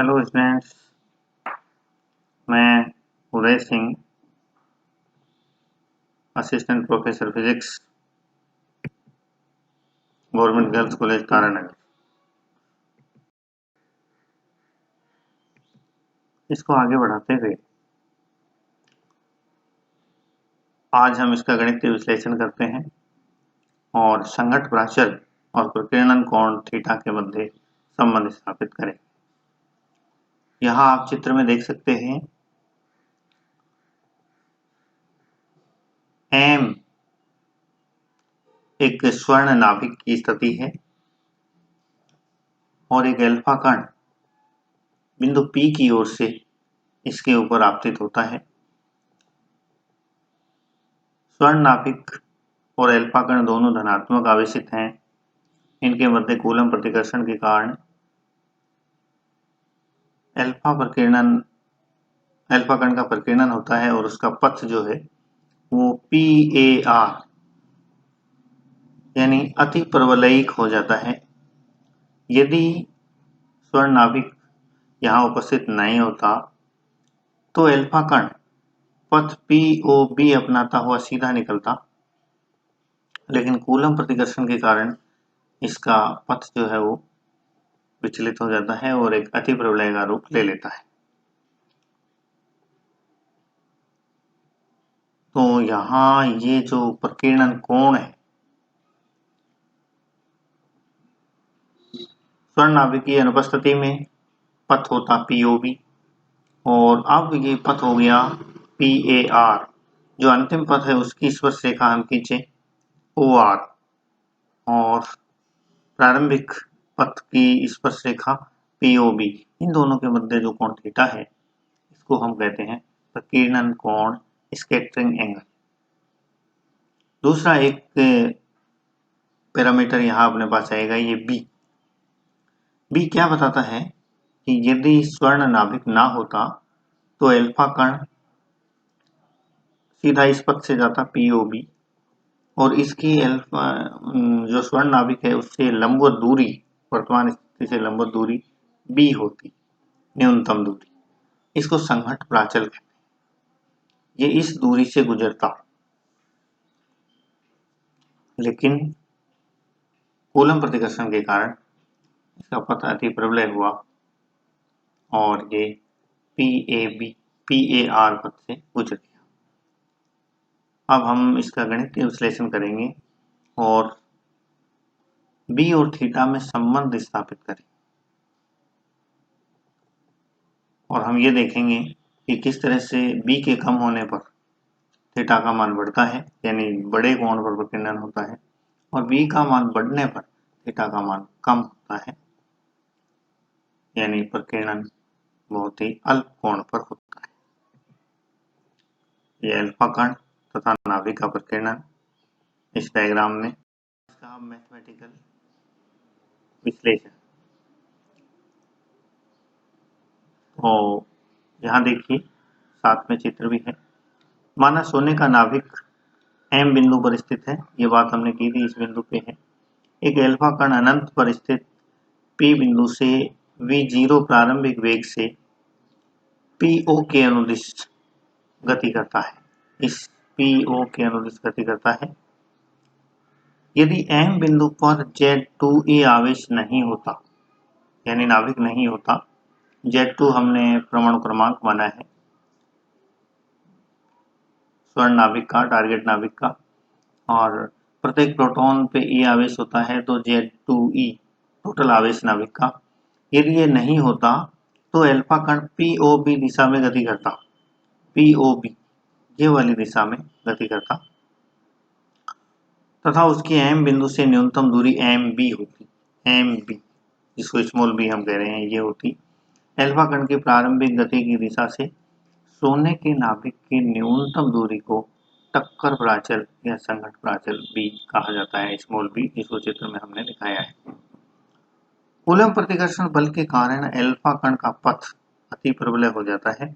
Hello students, मैं Uday Singh, assistant professor physics, government girls college Taranagar. इसको आगे बढ़ाते हुए आज हम इसका गणितीय विश्लेषण करते हैं और संघट्ट प्राचल और प्रकीर्णन कोण थीटा के मध्य संबंध स्थापित करें। यहाँ आप चित्र में देख सकते हैं M एक स्वर्ण नाभिक की स्थिति है और एक अल्फा कण बिंदु P की ओर से इसके ऊपर आपतित होता है। स्वर्ण नाभिक और अल्फा कण दोनों धनात्मक आवेशित हैं। इनके मध्य कूलम प्रतिकर्षण के कारण अल्फा कण का प्रकीर्णन होता है और उसका पथ जो है वो PAR यानी अति परवलयिक हो जाता है। यदि स्वर्ण नाभिक यहाँ उपस्थित नहीं होता तो अल्फा कण पथ POB अपनाता हुआ सीधा निकलता, लेकिन कूलम प्रतिकर्षण के कारण इसका पथ जो है वो विचलित हो जाता है और एक अति प्रवलय का रूप ले लेता है। तो यहाँ ये जो प्रकीर्णन कोण है, स्वर्ण नाभिक की अनुपस्थिति में पथ होता POB और अब ये पथ हो गया PAR। जो अंतिम पथ है उसकी स्पर्श रेखा हम खींचे OR और प्रारंभिक पथ की स्पर्श रेखा POB। इन दोनों के मध्य जो कोण थीटा है इसको हम कहते हैं प्रकीर्णन कोण, स्कैटरिंग एंगल। दूसरा एक पैरामीटर यहाँ अपने पास आएगा, ये B क्या बताता है कि यदि स्वर्ण नाभिक ना होता तो अल्फा कण सीधा इस पथ से जाता POB और इसकी अल्फा जो स्वर्ण नाभिक है उससे लंबवत दूरी, वर्तमान स्थिति से लंबवत दूरी B होती, न्यूनतम दूरी। इसको संघट्ट प्राचल कहते हैं। ये इस दूरी से गुजरता, लेकिन कूलम प्रतिकर्षण के कारण इसका पथ अति प्रबल हुआ और ये PAR पथ से गुजर गया। अब हम इसका गणितीय विश्लेषण करेंगे और B और थीटा में संबंध स्थापित करेंगे और हम ये देखेंगे कि किस तरह से B के कम होने पर थीटा का मान बढ़ता है, यानी बड़े कोण पर प्रकीर्णन होता है, और B का मान बढ़ने पर थीटा का मान कम होता है, यानी प्रकीर्णन बहुत ही अल्प कोण पर होता है। यह अल्फा कण तथा नाभिक का प्रकीर्णन इस डायग्राम में इसका मैथमेटिकल विश्लेषण। तो यहाँ देखिए साथ में चित्र भी है। माना सोने का नाभिक M बिंदु पर स्थित है, ये बात हमने की थी, इस बिंदु पे है। एक अल्फा कण अनंत पर स्थित P बिंदु से V0 प्रारंभिक वेग से PO के अनुदिश गति करता है, इस PO के अनुदिश गति करता है। यदि M बिंदु पर Z2A आवेश नहीं होता, यानी नाभिक नहीं होता, Z2 हमने परमाणु क्रमांक माना है स्वर्ण नाभिक का, टारगेट नाभिक का, और प्रत्येक प्रोटॉन पे E आवेश होता है, तो Z2E टोटल आवेश नाभिक का। यदि ये नहीं होता तो अल्फा कण POB दिशा में गति करता, POB ये वाली दिशा में गति करता, तथा उसकी M बिंदु से न्यूनतम दूरी MB होती, MB जिसको स्मॉल b हम कह रहे हैं, ये होती। अल्फा कण की प्रारंभिक गति की दिशा से सोने के नाभिक की न्यूनतम दूरी को टक्कर प्राचल या संघट्ट प्राचल B कहा जाता है, स्मॉल b, जिसको चित्र में हमने दिखाया है। कूलम प्रतिकर्षण बल के कारण अल्फा कण का पथ अति प्रबल हो जाता है।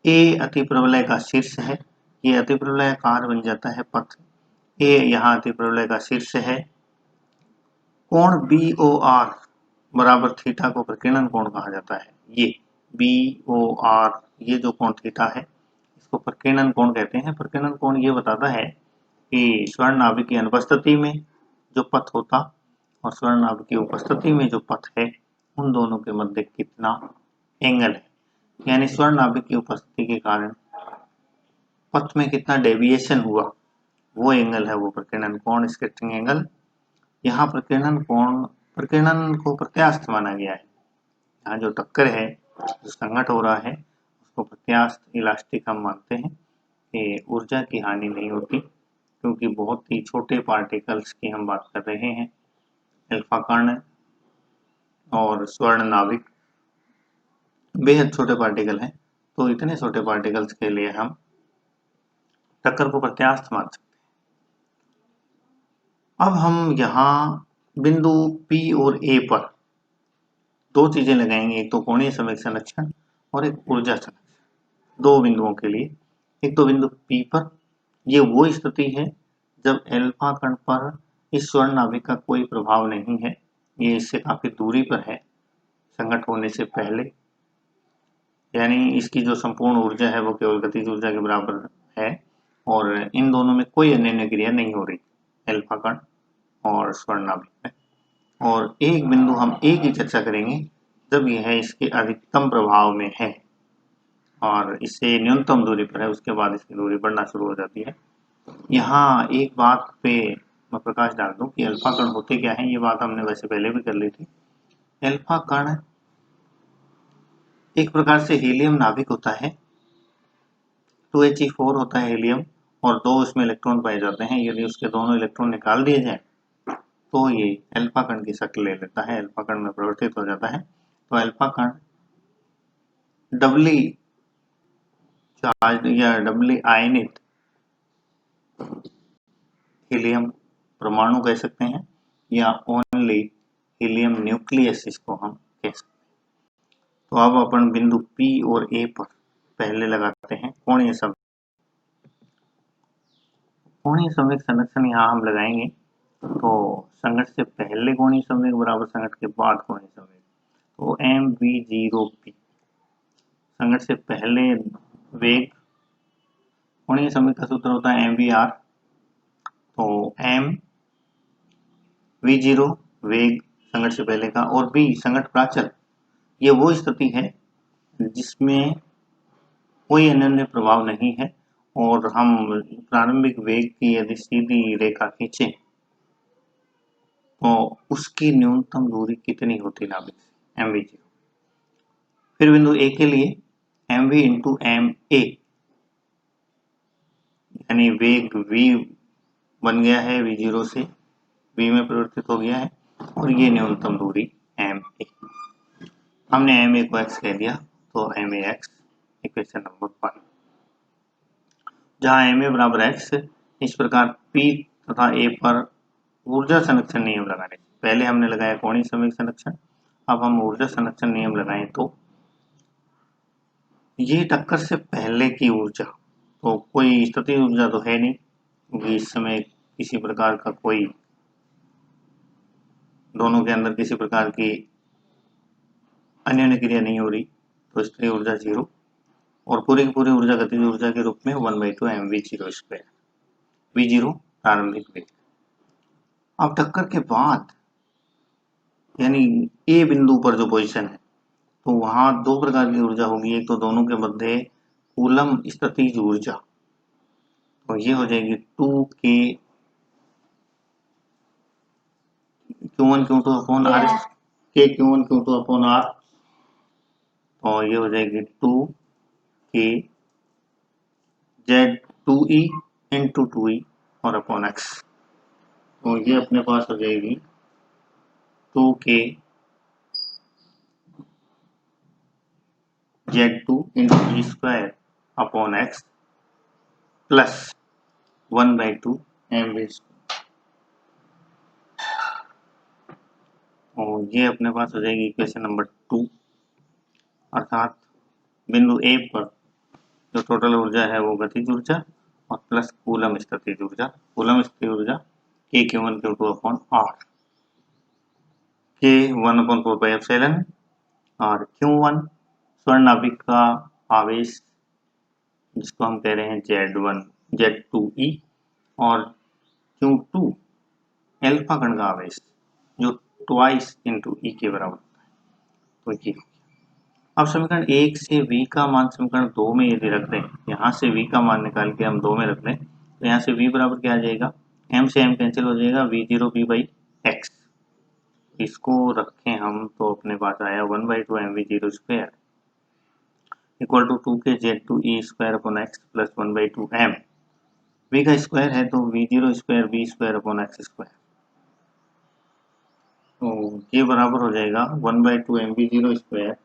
A अति प्रबल का शीर्ष है, ये अति प्रबल कार बन जाता है पथ। A यहाँ अति प्रबल का शीर्ष है। कोण BOR बराबर थीटा को प्रकीर्णन कोण कहा जाता है। ये BOR, ये जो कोण थीटा है इसको प्रकीर्णन कोण कहते हैं। प्रकीर्णन कोण ये बताता है कि स्वर्ण नाभिक की अनुपस्थिति में जो पथ होता और स्वर्ण नाभिक की उपस्थिति में जो पथ है उन दोनों के मध्य कितना एंगल है, यानी स्वर्ण नाभिक की उपस्थिति के कारण पथ में कितना डेविएशन हुआ, वो एंगल है वो प्रकीर्णन कोण, स्केटरिंग एंगल। यहाँ प्रकीर्णन को प्रत्यास्थ माना गया है। यहाँ जो टक्कर है, जो संघट हो रहा है, उसको प्रत्यास्थ इलास्टिक हम मानते हैं कि ऊर्जा की हानि नहीं होती, क्योंकि बहुत ही छोटे पार्टिकल्स की हम बात कर रहे हैं। अल्फा कण और स्वर्ण नाभिक बेहद छोटे पार्टिकल हैं, तो इतने छोटे पार्टिकल्स के लिए हम टक्कर को प्रत्यास्थ मान सकते हैं। अब हम यहाँ बिंदु P और A पर दो चीजें लगाएंगे, एक तो कोणीय संवेग संरक्षण और एक ऊर्जा संरक्षण। दो बिंदुओं के लिए, एक तो बिंदु P पर, ये वो स्थिति है जब अल्फा कण पर इस स्वर्ण नाभिक का कोई प्रभाव नहीं है, ये इससे काफी दूरी पर है संघट होने से पहले, यानी इसकी जो संपूर्ण ऊर्जा है वो केवल गतिज ऊर्जा के बराबर है और इन दोनों में कोई अन्य क्रिया नहीं हो रही, अल्फा कण और स्वर्ण नाभिक में। और एक बिंदु हम A की चर्चा करेंगे जब यह इसके अधिकतम प्रभाव में है और इससे न्यूनतम दूरी पर है, उसके बाद इसकी दूरी बढ़ना शुरू हो जाती है। यहाँ एक बात पे मैं प्रकाश डाल दूं कि अल्फा कण होते क्या हैं, ये बात हमने वैसे पहले भी कर ली थी। अल्फा कण एक प्रकार से हीलियम नाभिक होता है, 2He4 होता है हीलियम और दो उसमें इलेक्ट्रॉन पाए जाते हैं। यदि उसके दोनों इलेक्ट्रॉन निकाल दिए जाए तो ये अल्फा कण की शक्ल ले लेता है, अल्फा कण में परिवर्तित हो जाता है। तो अल्फा कण डबली चार्ज या डबली आयनित हीलियम परमाणु कह सकते हैं, या ओनली हीलियम न्यूक्लियस इसको हम कह सकते हैं। तो अब अपन बिंदु P और A पर पहले लगाते हैं कोणीय संवेग। कोणीय संवेग संरक्षण यहाँ हम लगाएंगे, तो संघट से पहले कोणीय संवेग बराबर संघट के बाद कोणीय संवेग, तो mv0p। संघट से पहले वेग, कोणीय संवेग का सूत्र होता है mvr, तो mv0 वेग संघट से पहले का और b संघट प्राचल, ये वो स्थिति है जिसमें कोई अन्य प्रभाव नहीं है और हम प्रारंभिक वेग की यदि सीधी रेखा खींचें तो उसकी न्यूनतम दूरी कितनी होती नाभिक से, mv0। फिर बिंदु A के लिए mv इंटू ma, यानी वेग v बन गया है v0 से v में परिवर्तित हो गया है और ये न्यूनतम दूरी ma। हमने ma को x कह दिया, तो max इक्वेशन नंबर 1, जहां ma बराबर x। इस प्रकार P तथा A पर ऊर्जा संरक्षण नियम लगाने, पहले हमने लगाया कोणीय संवेग संरक्षण, अब हम ऊर्जा संरक्षण नियम लगाएं तो ये टक्कर से पहले की ऊर्जा, तो कोई स्थितिज ऊर्जा तो है नहीं क्योंकि इस समय किसी प्रकार का कोई, दोनों के अंदर किसी प्रकार की अन्य क्रिया नहीं हो रही, तो स्थितिज ऊर्जा 0 और पूरी की पूरी ऊर्जा गतिज ऊर्जा के रूप में 1/2 mv0²। v0 प्रारंभिक वेग। अब टक्कर के बाद यानी A बिंदु पर जो पोजीशन है, तो वहां दो प्रकार की ऊर्जा होगी, एक तो दोनों के मध्य कूलम स्थितिज ऊर्जा, तो ये हो जाएगी 2k q1 q2 upon r, k q1 q2 upon r, और ये हो जाएगी 2k z2e इंटू 2e और अपॉन x, तो ये अपने पास हो जाएगी 2k z2 into e square upon x plus 1/2 mv²। और ये अपने पास हो जाएगी इक्वेशन नंबर 2, अर्थात बिंदु A पर जो टोटल ऊर्जा है वो गतिज ऊर्जा और प्लस कूलम स्थितिज ऊर्जा, कूलम स्थितिज ऊर्जा k q1 q2 upon r। K 1/4 और Q1 स्वर्ण नाभिक का आवेश जिसको हम कह रहे हैं Z2E और Q2 एल्फा कण का आवेश जो ट्वाइस इंटू ई के बराबर होता है। तो ये अब समीकरण 1 से v का मान समीकरण 2 में यदि रख दें, यहाँ से v का मान निकाल के हम 2 में रख दें तो यहाँ से v बराबर क्या आ जाएगा, m से m कैंसिल हो जाएगा, v0b बाई एक्स। इसको रखें हम तो अपने पास आया 1/2 mv0 square equal to 2k z2e square upon x plus 1/2 m। v का स्क्वायर है तो v0 square b square upon x square, तो ये बराबर हो जाएगा 1/2 mv0 स्क्वायर।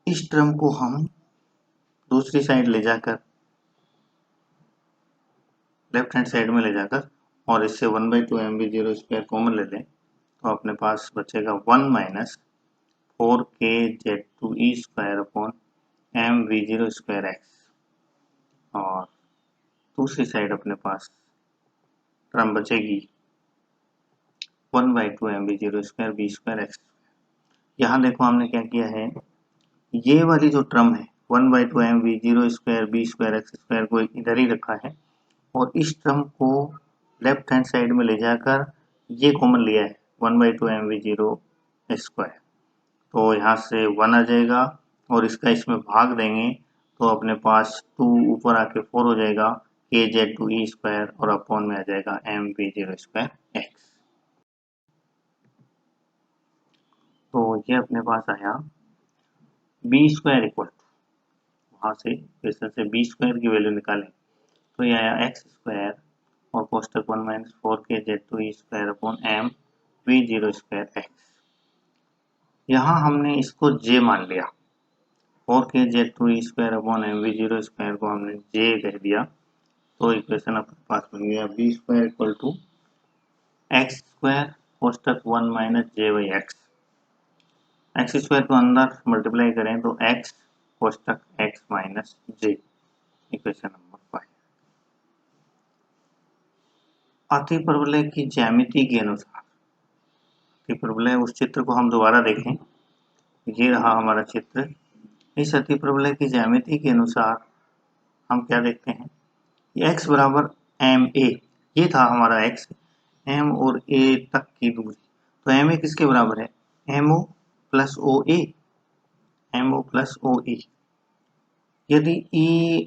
इस टर्म को हम दूसरी साइड ले जाकर लेफ्ट हैंड साइड में ले जाकर और इससे 1/2 mv0 स्क्वायर कॉमन ले लें तो अपने पास बचेगा 1 minus 4k z2e square upon mv0 square x और दूसरी साइड अपने पास टर्म बचेगी 1/2 mv0 square b square x. यहाँ देखो हमने क्या किया है, ये वाली जो टर्म है 1/2 mv0 square b square x square को इधर ही रखा है और इस टर्म को लेफ्ट हैंड साइड में ले जाकर ये कॉमन लिया है 1/2 mv0 स्क्वायर, तो यहाँ से 1 आ जाएगा और इसका इसमें भाग देंगे तो अपने पास 2 ऊपर आके 4 हो जाएगा k z2e स्क्वायर और अपॉन में आ जाएगा mv0 स्क्वायर एक्स। तो ये अपने पास आया b स्क्वायर इक्वल टू, वहाँ से क्वेश्चन से b स्क्वायर की वैल्यू निकालें तो ये आया एक्स स्क्वायर और कोष्टक 1 minus 4k z2e square upon mv0 square x. यहाँ हमने इसको j मान लिया, 4k z2e square upon mv0 square को हमने j कह दिया, तो इक्वेशन अपने पास बन गया b square equal to x square कोष्टक 1 minus j by x. X square को अंदर मल्टीप्लाई करें तो x कोष्टक x minus j, equation number 5। अतिपरवलय की ज्यामिति के अनुसार, अतिपरवलय उस चित्र को हम दोबारा देखें, ये रहा हमारा चित्र। इस अतिपरवलय की ज्यामिति के अनुसार हम क्या देखते हैं, x बराबर एम ए, ये था हमारा x, m और a तक की दूरी, तो एम ए किसके बराबर है, एम ओ प्लस ओ ए, एम ओ प्लस ओ ए। यदि ई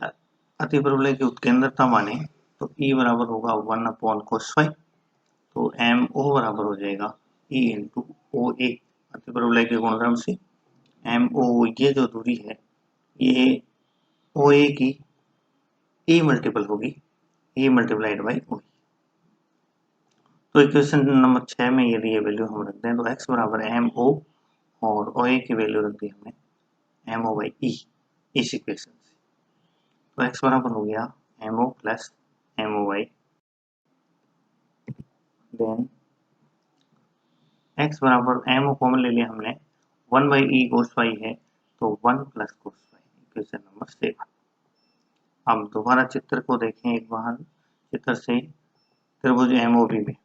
अतिपरवलय की उत्केंद्रता माने तो ई बराबर होगा 1 अपॉन कोस फाई, तो एम ओ बराबर हो जाएगा ई इंटू ओ ए। अतिपरवलय के गुणधर्म से एम ओ, ये जो दूरी है ये ओ ए की ए मल्टीपल होगी, ए मल्टीप्लाइड बाई ओ। तो इक्वेशन नंबर 6 में यदि ये वैल्यू हम रख दें तो x बराबर एम ओ और ओ ए की वैल्यू रख दी हमने एम ओ बाई ई इस इक्वेशन से, तो x बराबर हो गया M O plus M O by, then x बराबर एम ओ कॉमन ले लिया हमने, 1 बाई ई कोस फाई है तो 1 plus cos phi, equation number 7। अब दोबारा चित्र को देखें एक बार, चित्र से त्रिभुज एम ओ बी में,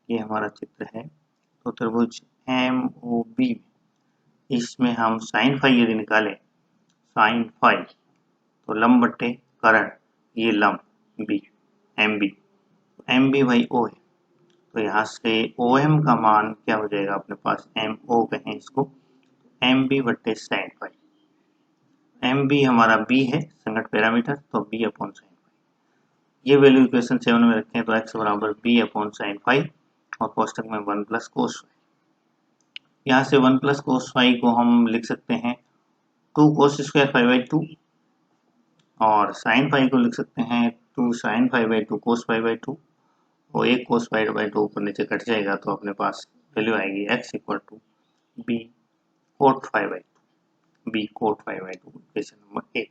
ये हमारा चित्र है, तो त्रिभुज एम ओ बी में इसमें हम साइन फाई यदि निकालें, साइन फाई तो लंब बट्टे करण, ये लंब B M B by O है, तो यहाँ से ओ एम का मान क्या हो जाएगा अपने पास, एम ओ कहें इसको, एम बी बट्टे साइन फाई। एम बी हमारा बी है संगत पैरामीटर, तो बी अपॉन साइन फाई, ये वैल्यू इक्वेशन 7 में रखें तो एक्स बराबर बी अपॉन साइन फाई और कोष्टक में 1 प्लस कोस फाई। यहाँ से 1 प्लस कोस फाई को हम लिख सकते हैं 2 कोस स्क्वायर फाई बाई 2 और साइन फाई को लिख सकते हैं 2 sine phi by 2 cos phi by 2 और एक कोस फाई बाई 2 ऊपर नीचे कट जाएगा, तो अपने पास वैल्यू आएगी x equal to B cot phi by 2, B cot phi by 2, equation number 8।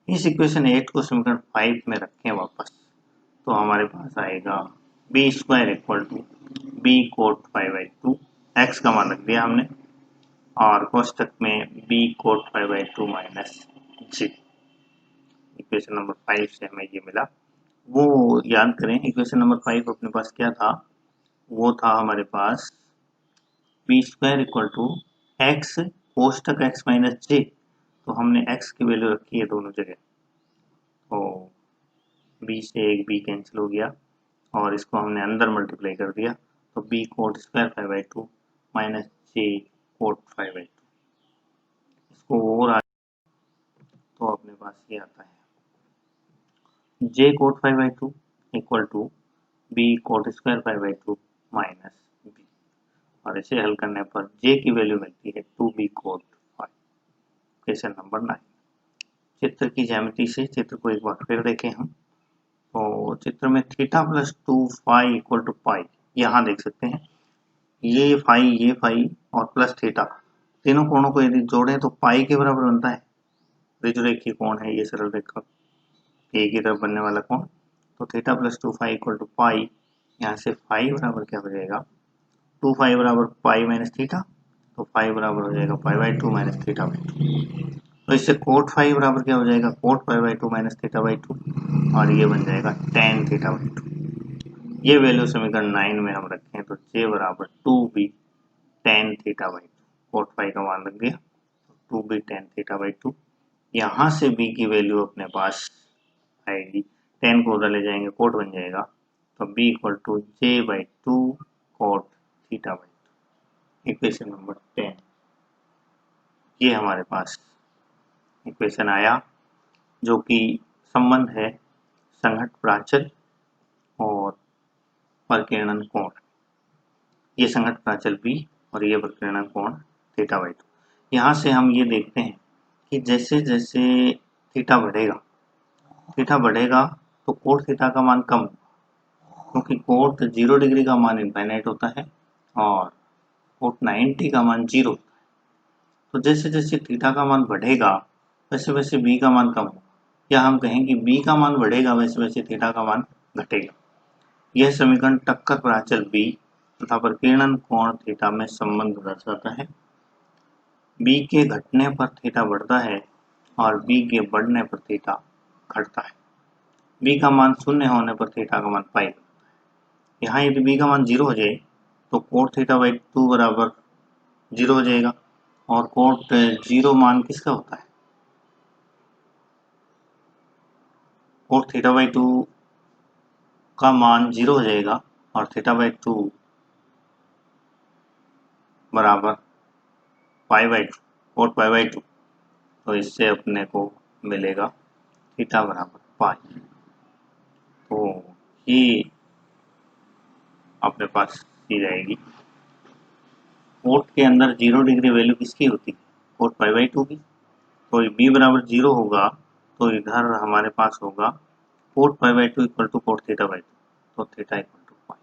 इस इक्वेशन 8 को समीकरण 5 में रखें वापस तो हमारे पास आएगा B square equal to B cot phi by 2, x का मान रख दिया हमने और कोष्टक में B cot phi by 2 minus G, equation number 5 से हमें ये मिला वो याद करें, इक्वेशन नंबर 5 अपने पास क्या था, वो था हमारे पास b square equal to x कोष्टक एक्स माइनस जे। तो हमने एक्स की वैल्यू रखी है दोनों जगह, तो बी से एक बी कैंसिल हो गया और इसको हमने अंदर मल्टीप्लाई कर दिया, तो b coat square 5/2 minus j coat 5/2। इसको और तो अपने पास ये आता है j coat 5/2 equal to B coat square 5/2 minus b, और इसे हल करने पर जे की वैल्यू मिलती है 2b कोट 5। Question number 9। चित्र की ज्यामिति से चित्र को एक बार फिर देखें हम। तो चित्र में theta plus 2 phi equal to pi, यहाँ देख सकते हैं ये फाई और प्लस थीटा, तीनों कोणों को यदि जोड़ें तो पाई के बराबर बनता है। ऋजुरेखीय कोण है ये सरल रेखा, एक ही तरफ बनने वाला कोण। तो theta plus 2 phi equal to pi, यहाँ से फाई बराबर क्या हो जाएगा, 2 फाई बराबर पाई माइनस थीटा, तो फाई बराबर हो जाएगा पाई/2 माइनस थीटा/2। तो इससे कोट फाई बराबर क्या हो जाएगा, कोट पाई/2 माइनस थीटा/2, और ये बन जाएगा tan थीटा/2। ये वैल्यू समीकरण 9 में हम रखें तो j बराबर 2b tan थीटा/2, कोट फाई का मान लग गया, 2b tan थीटा/2। यहाँ से b की वैल्यू अपने पास आएगी, tan को उधर ले जाएंगे कोट बन जाएगा, तो b equal to j/2 cot theta. Equation number 10 ये हमारे पास इक्वेशन आया, जो कि संबंध है संघट्ट प्राचल और परिकीर्णन कोण। ये संघट्ट प्राचल b और ये परिकीर्णन कोण थीटा/2। यहाँ से हम ये देखते हैं कि जैसे जैसे थीटा बढ़ेगा तो कोट थीटा का मान कम, क्योंकि कोट 0 डिग्री का मान इनफाइनाइट होता है और कोट 90 का मान 0 होता है। तो जैसे जैसे थीटा का मान बढ़ेगा वैसे वैसे बी का मान कम होगा, या हम कहें कि बी का मान बढ़ेगा वैसे वैसे थीटा का मान घटेगा। यह समीकरण टक्कर प्राचल बी तथा परिकीर्णन कोण थीटा में संबंध दर्शाता है। बी के घटने पर थीटा बढ़ता है और बी के बढ़ने पर थीटा घटता है। बी का मान 0 होने पर थीटा का मान पाई। यहाँ यदि बी का मान 0 हो जाए तो कोट थीटा/2 बराबर 0 हो जाएगा, और कोट 0 मान किसका होता है, कोट थीटा/2 का मान 0 हो जाएगा और थीटा/2 बराबर पाई/2 कोट पाई/2। तो इससे अपने को मिलेगा थीटा बराबर पाई। तो ये अपने पास दी जाएगी। कोट के अंदर 0 डिग्री वैल्यू किसकी होती है, कोट पाई/2 की। तो b बराबर 0 होगा तो इधर हमारे पास होगा कोट पाई/2 इक्वल टू कोट थीटा/2, तो थीटा इक्वल टू पाई।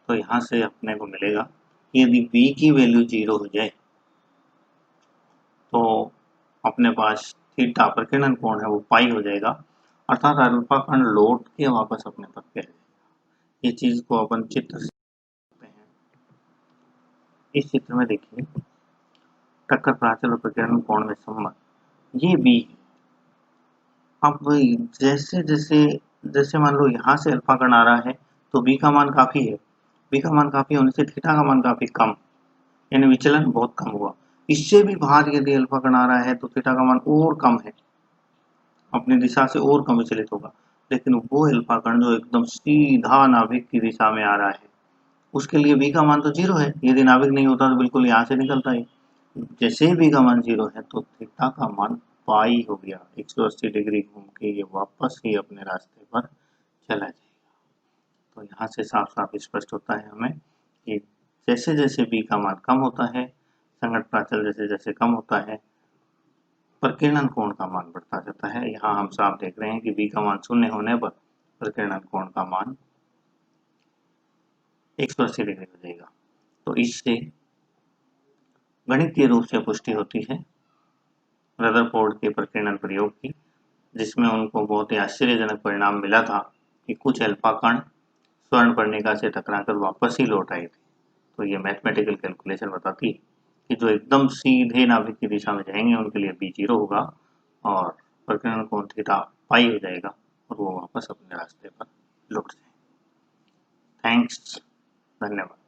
तो यहाँ से अपने को मिलेगा कि यदि b की वैल्यू 0 हो जाए तो अपने पास थीटा परिकीर्णन कोण है वो पाई हो जाएगा, अर्थात अल्फा कण लौट के वापस अपने पर फैल जाएगा। ये चीज को अपन चित्र से देखते हैं। इस चित्र में देखिए टक्कर प्राचल और परिकीर्णन कोण में संबंध, ये b है। अब जैसे जैसे जैसे मान लो यहाँ से अल्फा कण आ रहा है तो बी का मान काफी है, बी का मान काफी होने से थीटा का मान काफी कम, यानी विचलन बहुत कम हुआ। इससे भी बाहर यदि अल्फा कण आ रहा है तो थीटा का मान और कम है, अपनी दिशा से और कम विचलित होगा। लेकिन वो अल्फा कण जो एकदम सीधा नाभिक की दिशा में आ रहा है उसके लिए बी का मान तो 0 है, यदि नाभिक नहीं होता तो बिल्कुल यहाँ से निकलता है। जैसे ही बी का मान 0 है तो थीटा का मान पाई हो गया, 180 डिग्री घूम के ये वापस ही अपने रास्ते पर चला जाएगा। तो यहाँ से साफ साफ स्पष्ट होता है हमें कि जैसे जैसे बी का मान कम होता है, संघट्ट प्राचल जैसे जैसे कम होता है, परिकीर्णन कोण का मान बढ़ता जाता है। यहाँ हम साफ देख रहे हैं कि बी का मान 0 होने पर परिकीर्णन कोण का मान 180 डिग्री हो जाएगा। तो इससे गणितीय रूप से पुष्टि होती है रदरफोर्ड के परिकीर्णन प्रयोग की, जिसमें उनको बहुत ही आश्चर्यजनक परिणाम मिला था कि कुछ अल्फा कण स्वर्ण पर्णिका से टकराकर वापस ही लौट आए थे। तो ये मैथमेटिकल कैलकुलेशन बताती है कि जो एकदम सीधे नाभिक की दिशा में जाएंगे उनके लिए बी 0 होगा और परिकीर्णन कोण थीटा पाई हो जाएगा, और वो वापस अपने रास्ते पर लौट जाए। थैंक्स, धन्यवाद।